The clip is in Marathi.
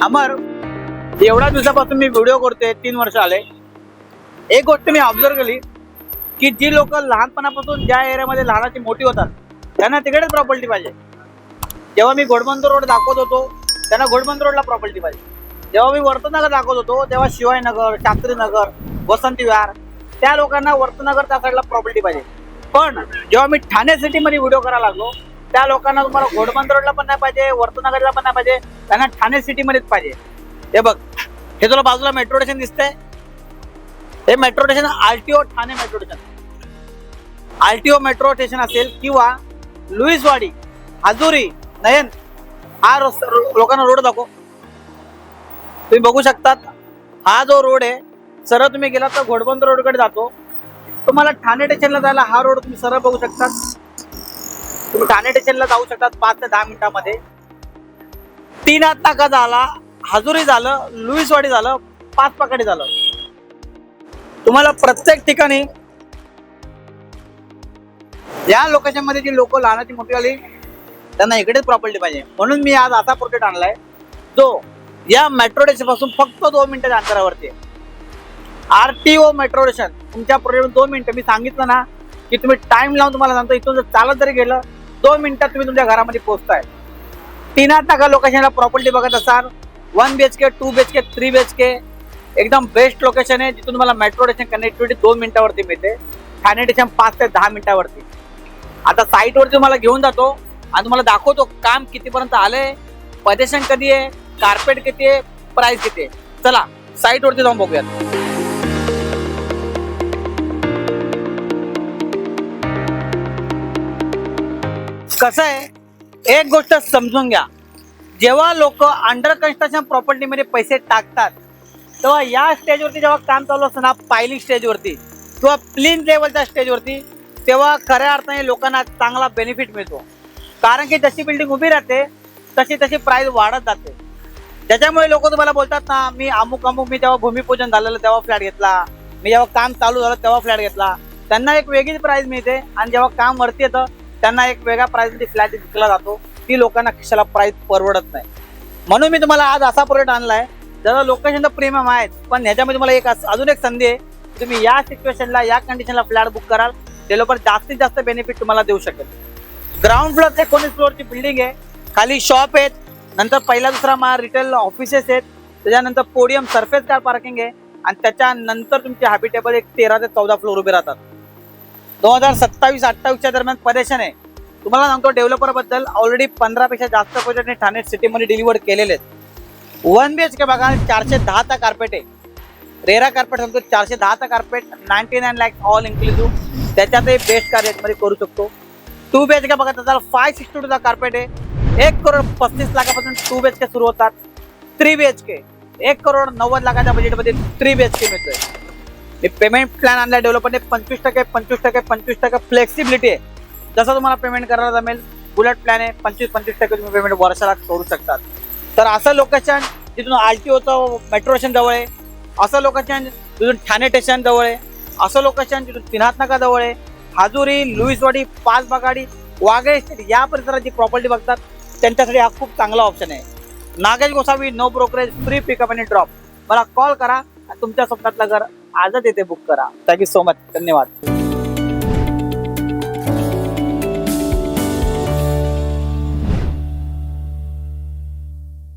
अमर, एवढ्या दिवसापासून मी व्हिडिओ करतोय, 3 वर्ष आले. एक गोष्ट मी ऑब्झर्व केली की जी लोक लहानपणापासून ज्या एरियामध्ये लहानाची मोठी होतात त्यांना तिकडेच प्रॉपर्टी पाहिजे. जेव्हा मी घोडबंदर रोड दाखवत होतो त्यांना घोडबंदर रोडला प्रॉपर्टी पाहिजे. जेव्हा मी वर्तनगर दाखवत होतो तेव्हा शिवाजीनगर, शास्त्रीनगर, वसंती विहार त्या लोकांना वर्तनगर त्या साईडला प्रॉपर्टी पाहिजे. पण जेव्हा मी ठाणे सिटीमध्ये व्हिडिओ करायला लागलो त्या लोकांना तुम्हाला घोडबंदर रोडला पण नाही पाहिजे, वर्तनगरला पण नाही पाहिजे, त्यांना ठाणे सिटीमध्येच पाहिजे. हे बघ, हे तुला बाजूला मेट्रो स्टेशन दिसतंय, हे metro station RTO Thane metro station. RTO metro station असेल किंवा लुईसवाडी, हजुरी, नयन, हा लोकांना रोड दाखव. तुम्ही बघू शकतात, हा जो रोड आहे सरळ तुम्ही गेला तर घोडबंदर रोडकडे जातो. तुम्हाला ठाणे स्टेशनला जायला हा रोड तुम्ही सरळ बघू शकतात. तुम्ही ठाणे स्टेशनला जाऊ शकतात 5 ते 10 मिनिटांमध्ये. 3 नाका झाला, हजुरी झालं, लुईसवाडी झालं, 5 पाकडी झालं. तुम्हाला प्रत्येक ठिकाणी या लोकेशन मध्ये जी लोक लहानाची मोठी आली त्यांना इकडेच प्रॉपर्टी पाहिजे. म्हणून मी आज असा प्रोजेक्ट आणलाय जो या मेट्रो स्टेशन पासून फक्त 2 मिनिटाच्या अंतरावरती आहे. RTO metro station. तुमच्या प्रोजेक्ट 2 मिनिटं मी सांगितलं ना की तुम्ही टाइम लावून तुम्हाला सांगतो, इथून जर चालत जरी गेलं 2 मिनिटात तुम्ही तुमच्या घरामध्ये पोहोचताय. 3 नाका लोकेशनला प्रॉपर्टी बघत असाल, 1 BHK, 2 BHK, 3 BHK एकदम बेस्ट लोकेशन आहे जिथून तुम्हाला मेट्रो स्टेशन कनेक्टिव्हिटी 2 मिनिटावरती मिळते. ठाणे स्टेशन 5 ते 10 मिनिटावरती. आता साईट वरती तुम्हाला घेऊन जातो आणि तुम्हाला दाखवतो काम कितीपर्यंत आलंय, पजेशन कधी आहे, कार्पेट किती आहे, प्राइस किती आहे. चला साईट वरती जाऊन बघूयात. कसं आहे, एक गोष्ट समजून घ्या, जेव्हा लोक अंडर कन्स्ट्रक्शन प्रॉपर्टीमध्ये पैसे टाकतात तेव्हा या स्टेजवरती जेव्हा काम चालू असतं ना, पायलिंग स्टेजवरती किंवा प्लीन लेवलच्या स्टेजवरती, तेव्हा खऱ्या अर्थाने लोकांना चांगला बेनिफिट मिळतो. कारण की जशी बिल्डिंग उभी राहते तशी तशी प्राइस वाढत जाते. त्याच्यामुळे लोक तुम्हाला बोलतात ना, मी अमुक मी जेव्हा भूमिपूजन झालेलं तेव्हा फ्लॅट घेतला, मी जेव्हा काम चालू झालं तेव्हा फ्लॅट घेतला. त्यांना एक वेगळीच प्राइस मिळते आणि जेव्हा काम वरती येतं त्यांना एक वेगळ्या प्राइसमध्ये फ्लॅट विकला जातो. ती लोकांना खिशाला प्राइस परवडत नाही. म्हणून मी तुम्हाला आज असा प्रोजेक्ट आणलाय ज्याला लोकेशन प्रीमियम आहेत, पण ह्याच्यामध्ये तुम्हाला अजून एक संधी आहे. तुम्ही या सिच्युएशनला, या कंडिशनला फ्लॅट बुक कराल, डेव्हलपर जास्तीत जास्त बेनिफिट तुम्हाला देऊ शकेल. ग्राउंड फ्लोअर 19 फ्लोअरची बिल्डिंग आहे. खाली शॉप आहेत, नंतर पहिला दुसरा माळ रिटेल ऑफिसेस आहेत, त्याच्यानंतर पोडियम, सरफेस कार पार्किंग आहे आणि त्याच्यानंतर तुमचे हॅबिटेबल एक 13 ते 14 फ्लोअर उभे राहतात. 2027-28च्या दरम्यान परेशान आहे. तुम्हाला सांगतो, डेव्हलपर बद्दल ऑलरेडी 15 पेक्षा जास्त प्रोजेक्टने ठाणे सिटीमध्ये डिलिव्हर केलेले आहेत. 1 BHK बघा, 410चा कार्पेट आहे. रेरा कार्पेट सांगतो 410चा कार्पेट, 99 लाख ऑल इन्क्लुसिव्ह. त्याच्यातही बेस्ट कार रेटमध्ये करू शकतो. 2 BHK बघा, त्याचा 562चा कार्पेट आहे. 1,35 लाखापासून 2 BHK सुरू होतात. 3 BHK 1,90 लाखाच्या बजेटमध्ये 3 BHK मिळतोय. मी पेमेंट प्लॅन आणला डेव्हलपरने 25% फ्लेक्सिबिलिटी आहे. जसं तुम्हाला पेमेंट करायला जमेल. बुलेट प्लॅन आहे, 25% तुम्ही पेमेंट वर्षाला करू शकतात. तर असं लोकेशन जिथून आरटीओचं मेट्रो स्टेशन जवळ आहे, असं लोकेशन तिथून ठाणे स्टेशन जवळ आहे, असं लोकेशन तिथून 3 नाका जवळ आहे, हजुरी, लुईसवाडी, 5 बागाडी, वाघे या परिसराची प्रॉपर्टी बघतात त्यांच्यासाठी हा खूप चांगला ऑप्शन आहे. Nagesh Gosavi, no brokerage, free pickup आणि ड्रॉप. मला कॉल करा आणि तुमच्या स्वप्नातलं घर आजच येथे बुक करा. Thank you so much. धन्यवाद.